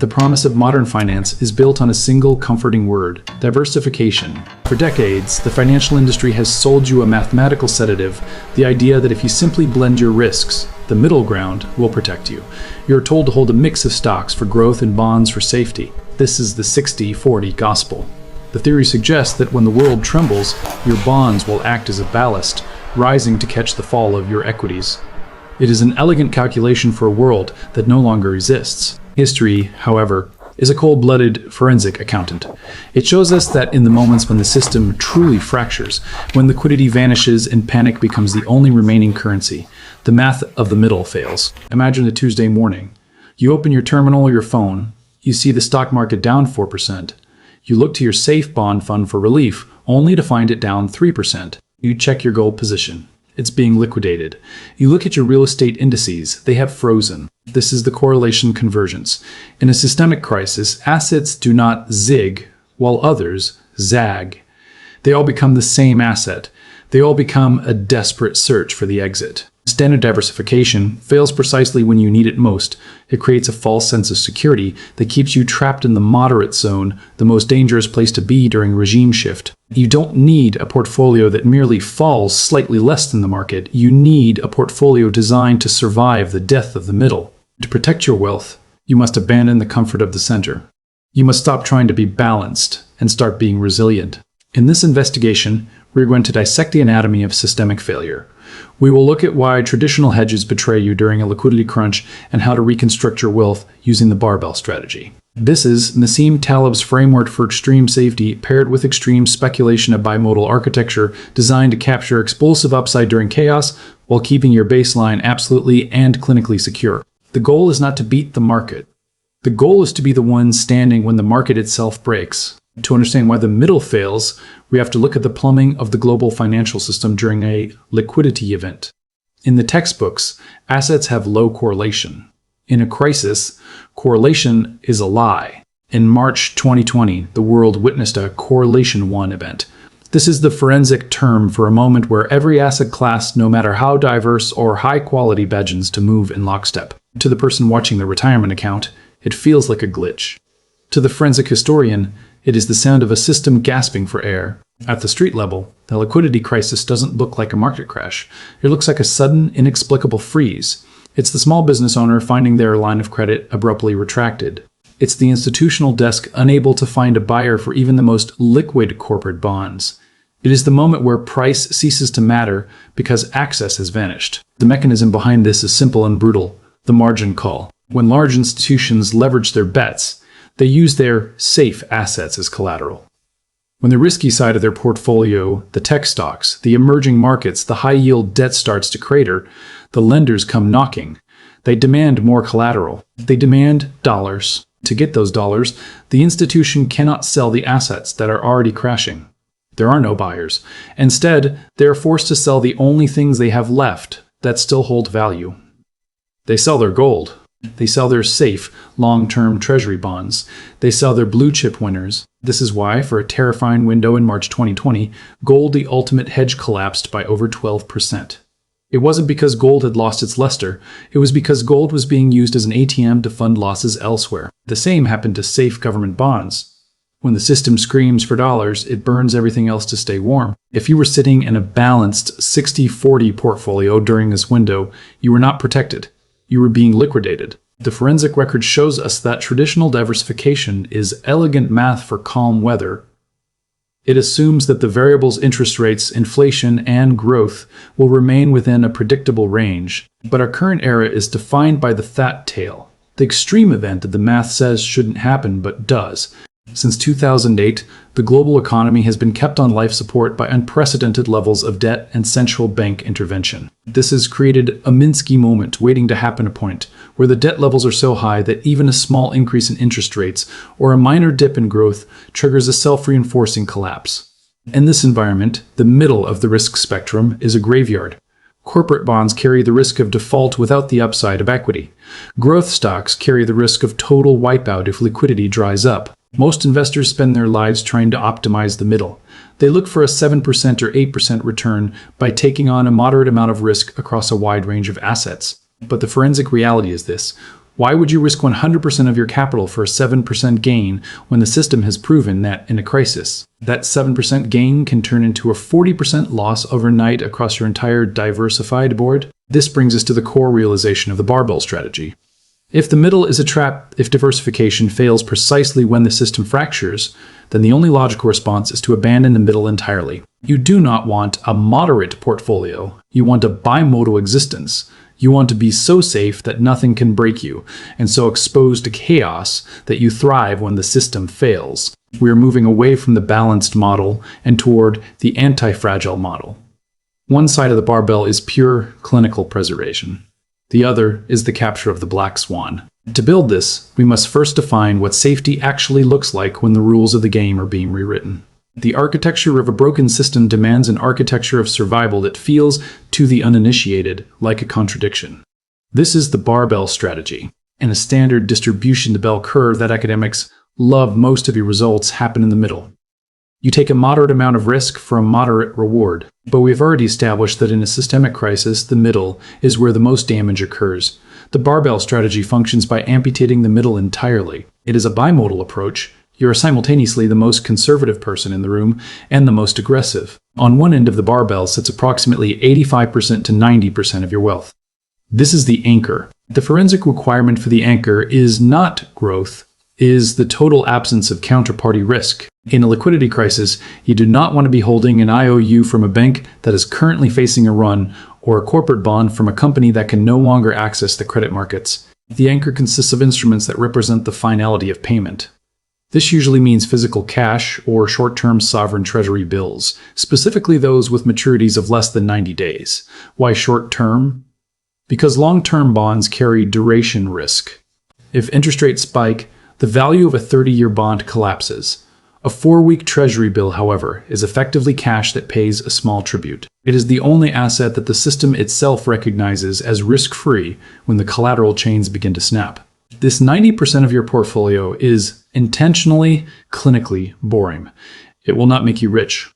The promise of modern finance is built on a single comforting word: diversification. For decades, the financial industry has sold you a mathematical sedative, the idea that if you simply blend your risks, the middle ground will protect you. You're told to hold a mix of stocks for growth and bonds for safety. This is the 60-40 gospel. The theory suggests that when the world trembles, your bonds will act as a ballast, rising to catch the fall of your equities. It is an elegant calculation for a world that no longer exists. History, however, is a cold-blooded forensic accountant. It shows us that in the moments when the system truly fractures, when liquidity vanishes and panic becomes the only remaining currency, the math of the middle fails. Imagine a Tuesday morning. You open your terminal or your phone. You see the stock market down 4%. You look to your safe bond fund for relief, only to find it down 3%. You check your gold position. It's being liquidated. You look at your real estate indices. They have frozen. This is the correlation convergence. In a systemic crisis, assets do not zig, while others zag. They all become the same asset. They all become a desperate search for the exit. Standard diversification fails precisely when you need it most. It creates a false sense of security that keeps you trapped in the moderate zone, the most dangerous place to be during regime shift. You don't need a portfolio that merely falls slightly less than the market. You need a portfolio designed to survive the death of the middle. To protect your wealth, you must abandon the comfort of the center. You must stop trying to be balanced and start being resilient. In this investigation, we're going to dissect the anatomy of systemic failure. We will look at why traditional hedges betray you during a liquidity crunch and how to reconstruct your wealth using the barbell strategy. This is Nassim Taleb's framework for extreme safety paired with extreme speculation of bimodal architecture designed to capture explosive upside during chaos while keeping your baseline absolutely and clinically secure. The goal is not to beat the market. The goal is to be the one standing when the market itself breaks. To understand why the middle fails, we have to look at the plumbing of the global financial system during a liquidity event. In the textbooks, assets have low correlation. In a crisis, correlation is a lie. In March 2020, the world witnessed a correlation 1 event. This is the forensic term for a moment where every asset class, no matter how diverse or high quality, begins to move in lockstep. To the person watching the retirement account, it feels like a glitch. To the forensic historian, it is the sound of a system gasping for air. At the street level, the liquidity crisis doesn't look like a market crash. It looks like a sudden, inexplicable freeze. It's the small business owner finding their line of credit abruptly retracted. It's the institutional desk unable to find a buyer for even the most liquid corporate bonds. It is the moment where price ceases to matter because access has vanished. The mechanism behind this is simple and brutal: the margin call. When large institutions leverage their bets, they use their safe assets as collateral. When the risky side of their portfolio, the tech stocks, the emerging markets, the high-yield debt starts to crater, the lenders come knocking. They demand more collateral. They demand dollars. To get those dollars, the institution cannot sell the assets that are already crashing. There are no buyers. Instead, they are forced to sell the only things they have left that still hold value. They sell their gold. They sell their safe, long-term treasury bonds. They sell their blue-chip winners. This is why, for a terrifying window in March 2020, gold, the ultimate hedge, collapsed by over 12%. It wasn't because gold had lost its luster. It was because gold was being used as an ATM to fund losses elsewhere. The same happened to safe government bonds. When the system screams for dollars, it burns everything else to stay warm. If you were sitting in a balanced 60-40 portfolio during this window, you were not protected. You were being liquidated. The forensic record shows us that traditional diversification is elegant math for calm weather. It assumes that the variables interest rates, inflation, and growth will remain within a predictable range. But our current era is defined by the fat tail, the extreme event that the math says shouldn't happen but does. Since 2008, the global economy has been kept on life support by unprecedented levels of debt and central bank intervention. This has created a Minsky moment waiting to happen, a point where the debt levels are so high that even a small increase in interest rates or a minor dip in growth triggers a self-reinforcing collapse. In this environment, the middle of the risk spectrum is a graveyard. Corporate bonds carry the risk of default without the upside of equity. Growth stocks carry the risk of total wipeout if liquidity dries up. Most investors spend their lives trying to optimize the middle. They look for a 7% or 8% return by taking on a moderate amount of risk across a wide range of assets. But the forensic reality is this: Why would you risk 100% of your capital for a 7% gain when the system has proven that in a crisis, that 7% gain can turn into a 40% loss overnight across your entire diversified board? This brings us to the core realization of the barbell strategy. If the middle is a trap, if diversification fails precisely when the system fractures, then the only logical response is to abandon the middle entirely. You do not want a moderate portfolio. You want a bimodal existence. You want to be so safe that nothing can break you, and so exposed to chaos that you thrive when the system fails. We are moving away from the balanced model and toward the anti-fragile model. One side of the barbell is pure clinical preservation. The other is the capture of the black swan. To build this, we must first define what safety actually looks like when the rules of the game are being rewritten. The architecture of a broken system demands an architecture of survival that feels, to the uninitiated, like a contradiction. This is the barbell strategy, and a standard distribution to bell curve that academics love. Most of your results happen in the middle. You take a moderate amount of risk for a moderate reward, but we've already established that in a systemic crisis, the middle is where the most damage occurs. The barbell strategy functions by amputating the middle entirely. It is a bimodal approach. You are simultaneously the most conservative person in the room and the most aggressive. On one end of the barbell sits approximately 85% to 90% of your wealth. This is the anchor. The forensic requirement for the anchor is not growth, is the total absence of counterparty risk. In a liquidity crisis, you do not want to be holding an IOU from a bank that is currently facing a run or a corporate bond from a company that can no longer access the credit markets. The anchor consists of instruments that represent the finality of payment. This usually means physical cash or short-term sovereign treasury bills, specifically those with maturities of less than 90 days. Why short-term? Because long-term bonds carry duration risk. If interest rates spike, the value of a 30-year bond collapses. A 4-week treasury bill, however, is effectively cash that pays a small tribute. It is the only asset that the system itself recognizes as risk-free when the collateral chains begin to snap. This 90% of your portfolio is intentionally, clinically boring. It will not make you rich.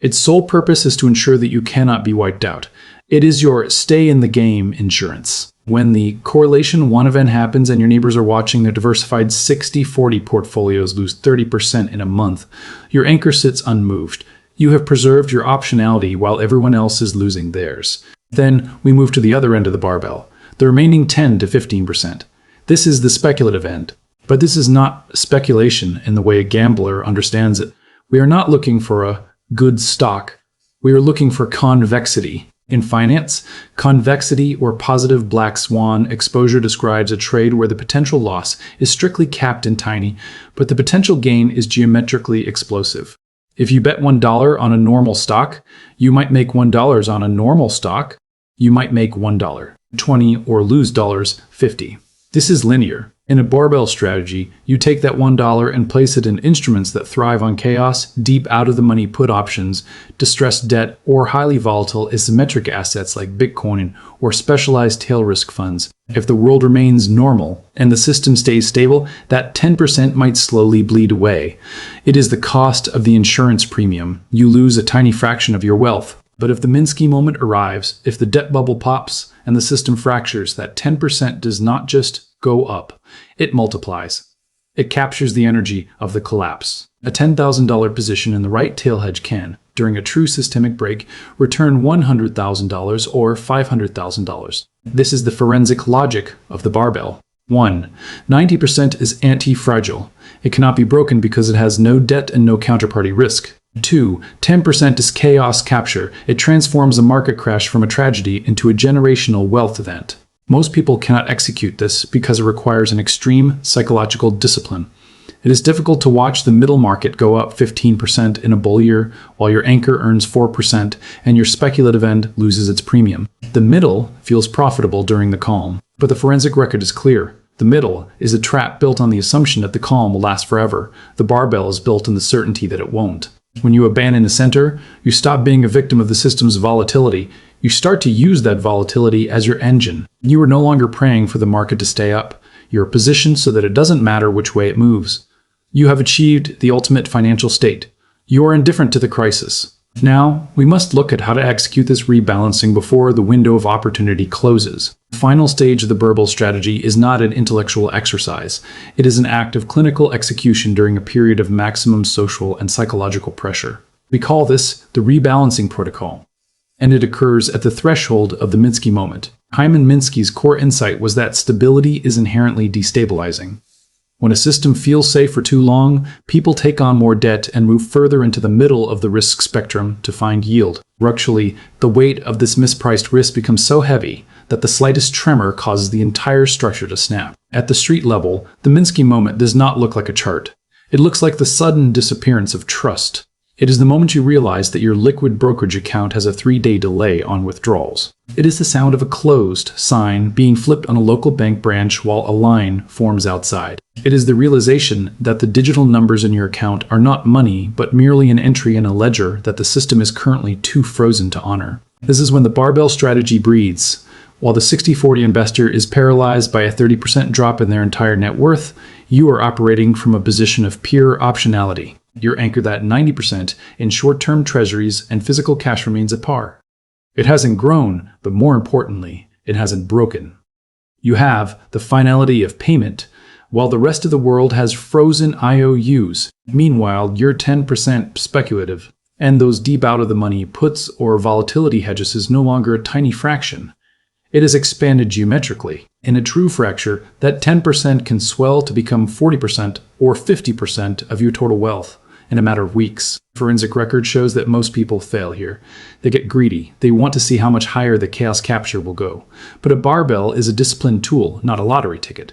Its sole purpose is to ensure that you cannot be wiped out. It is your stay-in-the-game insurance. When the correlation 1 event happens and your neighbors are watching their diversified 60-40 portfolios lose 30% in a month, your anchor sits unmoved. You have preserved your optionality while everyone else is losing theirs. Then we move to the other end of the barbell, the remaining 10 to 15%. This is the speculative end. But this is not speculation in the way a gambler understands it. We are not looking for a good stock. We are looking for convexity. In finance, convexity or positive black swan exposure describes a trade where the potential loss is strictly capped and tiny, but the potential gain is geometrically explosive. If you bet $1 on a normal stock, you might make $1 on a normal stock. You might make $1.20 or lose $50. This is linear. In a barbell strategy, you take that $1 and place it in instruments that thrive on chaos, deep out-of-the-money put options, distressed debt, or highly volatile asymmetric assets like Bitcoin or specialized tail risk funds. If the world remains normal and the system stays stable, that 10% might slowly bleed away. It is the cost of the insurance premium. You lose a tiny fraction of your wealth. But if the Minsky moment arrives, if the debt bubble pops and the system fractures, that 10% does not just go up. It multiplies. It captures the energy of the collapse. A $10,000 position in the right tail hedge can, during a true systemic break, return $100,000 or $500,000. This is the forensic logic of the barbell. 1. 90% is anti-fragile. It cannot be broken because it has no debt and no counterparty risk. 2. 10% is chaos capture. It transforms a market crash from a tragedy into a generational wealth event. Most people cannot execute this because it requires an extreme psychological discipline. It is difficult to watch the middle market go up 15% in a bull year while your anchor earns 4% and your speculative end loses its premium. The middle feels profitable during the calm, but the forensic record is clear. The middle is a trap built on the assumption that the calm will last forever. The barbell is built on the certainty that it won't. When you abandon the center, you stop being a victim of the system's volatility. You start to use that volatility as your engine. You are no longer praying for the market to stay up. You are positioned so that it doesn't matter which way it moves. You have achieved the ultimate financial state. You are indifferent to the crisis. Now, we must look at how to execute this rebalancing before the window of opportunity closes. The final stage of the Barbell strategy is not an intellectual exercise. It is an act of clinical execution during a period of maximum social and psychological pressure. We call this the rebalancing protocol, and it occurs at the threshold of the Minsky moment. Hyman Minsky's core insight was that stability is inherently destabilizing. When a system feels safe for too long, people take on more debt and move further into the middle of the risk spectrum to find yield. Structurally, the weight of this mispriced risk becomes so heavy that the slightest tremor causes the entire structure to snap. At the street level, the Minsky moment does not look like a chart. It looks like the sudden disappearance of trust. It is the moment you realize that your liquid brokerage account has a 3-day delay on withdrawals. It is the sound of a closed sign being flipped on a local bank branch while a line forms outside. It is the realization that the digital numbers in your account are not money, but merely an entry in a ledger that the system is currently too frozen to honor. This is when the barbell strategy breathes. While the 60-40 investor is paralyzed by a 30% drop in their entire net worth, you are operating from a position of pure optionality. You're anchored at 90% in short-term treasuries and physical cash remains at par. It hasn't grown, but more importantly, it hasn't broken. You have the finality of payment, while the rest of the world has frozen IOUs. Meanwhile, you're 10% speculative, and those deep out-of-the-money puts or volatility hedges is no longer a tiny fraction. It has expanded geometrically. In a true fracture, that 10% can swell to become 40% or 50% of your total wealth in a matter of weeks. Forensic record shows that most people fail here. They get greedy. They want to see how much higher the chaos capture will go. But a barbell is a disciplined tool, not a lottery ticket.